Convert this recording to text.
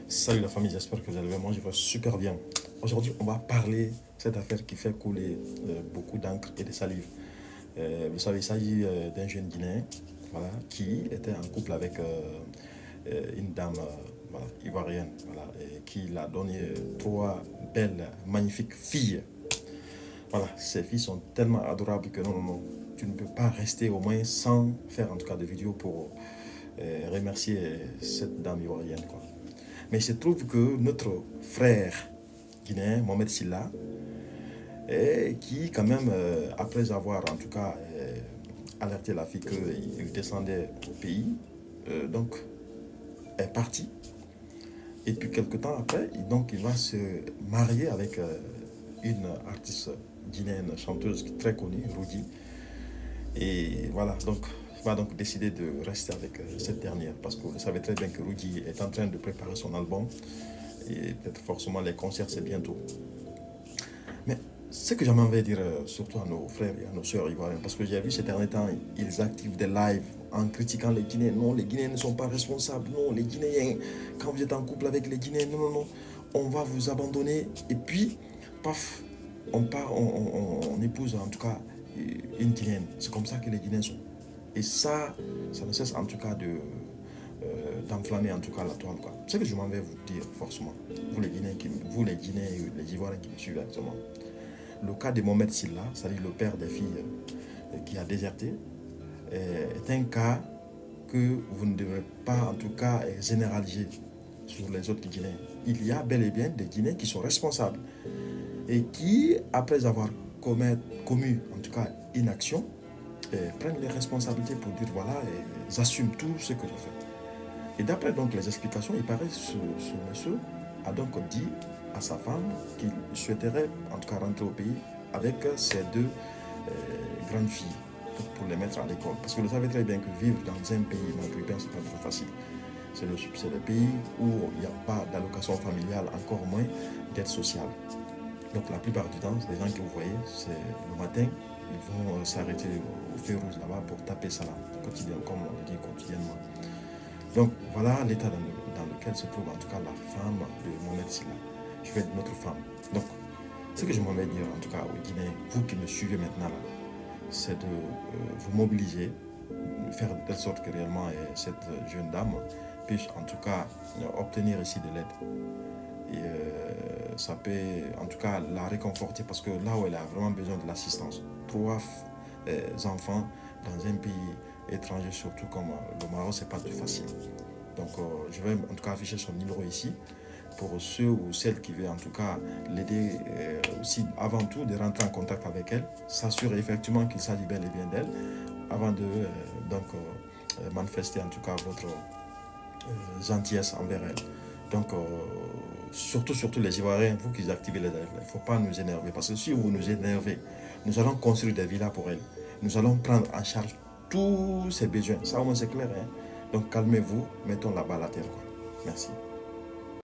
Salut la famille, j'espère que vous allez bien. Moi, je vais super bien. Aujourd'hui, on va parler de cette affaire qui fait couler beaucoup d'encre et de salive. Vous savez, il s'agit d'un jeune Guinéen, voilà, qui était en couple avec une dame voilà, ivoirienne, voilà, et qui l'a donné trois belles, magnifiques filles. Voilà, ces filles sont tellement adorables que non, tu ne peux pas rester au moins sans faire en tout cas de vidéos pour remercier cette dame ivoirienne, quoi. Mais il se trouve que notre frère guinéen, Mohamed Silla, qui quand même, après avoir en tout cas alerté la fille qu'il descendait au pays, donc est parti. Et puis quelques temps après, donc il va se marier avec une artiste guinéenne, chanteuse très connue, Rudi. Et voilà, donc il va donc décider de rester avec cette dernière parce que vous savez très bien que Rudi est en train de préparer son album et peut-être forcément les concerts c'est bientôt. Mais ce que j'aimerais dire surtout à nos frères et à nos sœurs ivoiriens, parce que j'ai vu ces derniers temps, ils activent des lives en critiquant les Guinéens. Non, les Guinéens ne sont pas responsables. Non, les Guinéens, quand vous êtes en couple avec les Guinéens, non, on va vous abandonner. Et puis, paf, on part, on épouse en tout cas une Guinéenne. C'est comme ça que les Guinéens sont. Et ça ne cesse en tout cas d'enflammer en tout cas la toile, quoi. C'est ce que je m'en vais vous dire forcément, vous les Guinéens et les Ivoiriens qui me suivent actuellement. Le cas de Mohamed Silla, c'est-à-dire le père des filles qui a déserté, est un cas que vous ne devrez pas en tout cas généraliser sur les autres Guinéens. Il y a bel et bien des Guinéens qui sont responsables et qui, après avoir commis en tout cas une action, prennent les responsabilités pour dire voilà, j'assume tout ce que j'ai fait. Et d'après donc les explications, il paraît que ce monsieur a donc dit à sa femme qu'il souhaiterait en tout cas rentrer au pays avec ses deux grandes filles pour les mettre à l'école. Parce que vous savez très bien que vivre dans un pays maghrébin, c'est pas trop facile. C'est le pays où il n'y a pas d'allocation familiale, encore moins d'aide sociale. Donc la plupart du temps, les gens que vous voyez, c'est le matin, ils vont s'arrêter au feu rouge là-bas pour taper ça là, quotidien, comme on le dit quotidiennement. Donc voilà l'état dans lequel se trouve en tout cas la femme de Mohamed Silla. Je vais être notre femme. Donc, ce que je m'en vais dire en tout cas aux Guinéens, vous qui me suivez maintenant là, c'est de vous mobiliser, de faire de telle sorte que réellement cette jeune dame puisse en tout cas obtenir ici de l'aide. Et ça peut en tout cas la réconforter parce que là où elle a vraiment besoin de l'assistance, trois enfants dans un pays étranger, surtout comme le Maroc, c'est pas tout facile. Donc je vais en tout cas afficher son numéro ici pour ceux ou celles qui veulent en tout cas l'aider aussi avant tout de rentrer en contact avec elle, s'assurer effectivement qu'il s'agit bel et bien d'elle avant de manifester en tout cas votre gentillesse envers elle. Donc surtout les Ivoiriens, vous qui activez les lives, il ne faut pas nous énerver parce que si vous nous énervez, nous allons construire des villas pour elle. Nous allons prendre en charge tous ses besoins. Ça au moins c'est clair. Hein? Donc calmez-vous, mettons la balle à terre, quoi. Merci.